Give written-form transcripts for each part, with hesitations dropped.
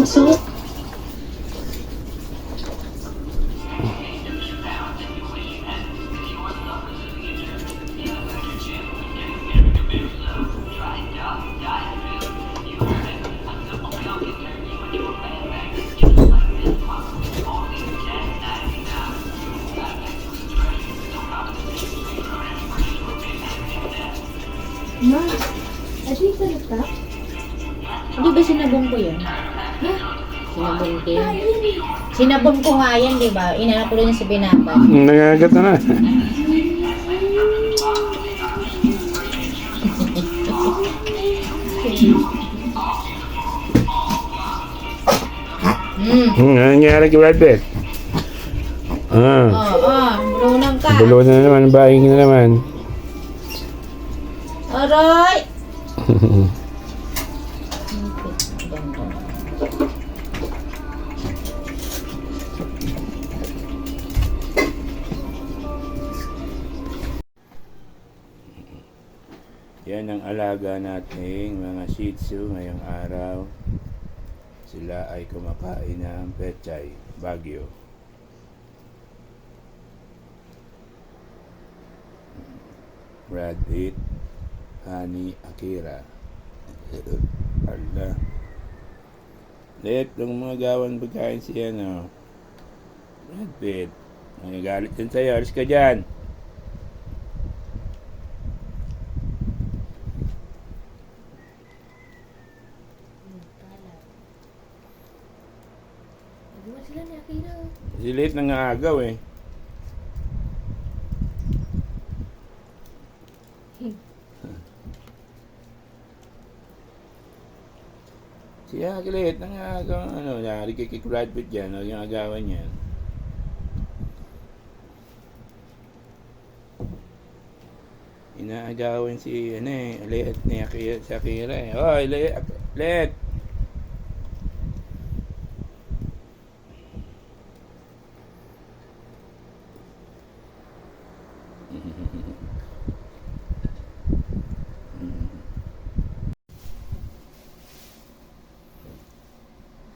pasok. Ma, ito yung sarap ka? Hindi ba sinabong ko yun? Ha? Sinabong ko yun. Kain eh. Sinabong ko nga yan, di ba? Inanap ko rin sa binata. Nangagat na. Ano nangyari kay Brad Pitt? Bulunang ka. Bulo na naman, baing na naman. Aray! Yan ang alaga nating mga Shih Tzu ngayong araw. Sila ay kumakain ng pechay, Baguio. Brad Pitt, Honey, Akira. Ala. Let ng mga gawan pagkain siya, no? Brad Pitt. Nagagalit yan sa'yo. Alis ka dyan. Nagawa sila ni Akira. Si Let nangagaw eh. Si Akilit, nangagaw, narikikik Brad Pitt dyan, yung agawan niya. Inaagawan si, Let ni Akira, si Akira eh. Oy, Let!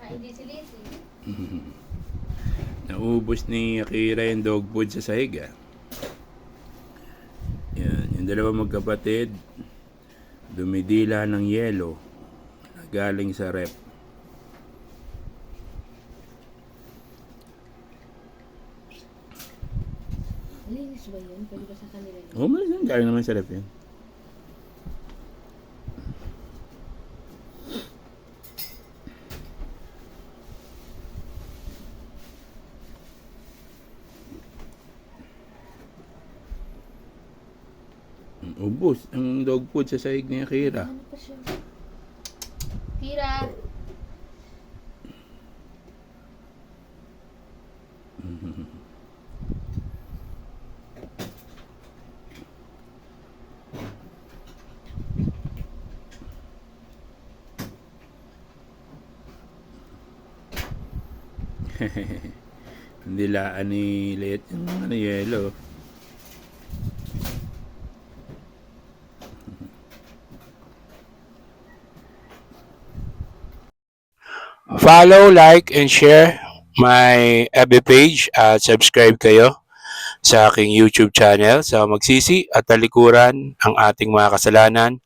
Kain din si Lizzie. Naubos ni Akira yung dog food sa sahig, ah. Yan, yung dalawa magkapatid, dumidila ng yelo na galing sa rep. Linis ba yun? Pwede ba sa kanila yun? Oh, malis yan, galing naman sa rep yan. Ubus ang dog food sa sahig ni Akira. Ano pa siya? Akira! Hindi laan ni Let yung yelo. Follow, like, and share my FB page at subscribe kayo sa aking YouTube channel sa Magsisi at Talikuran ang ating mga kasalanan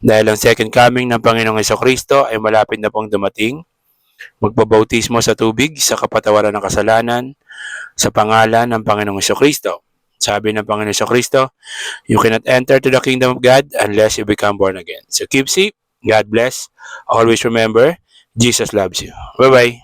dahil ang second coming ng Panginoong Hesukristo ay malapit na pong dumating. Magpabautismo sa tubig sa kapatawaran ng kasalanan sa pangalan ng Panginoong Hesukristo. Sabi ng Panginoong Hesukristo, you cannot enter to the kingdom of God unless you become born again. So keep safe. God bless. Always remember, Jesus loves you. Bye-bye.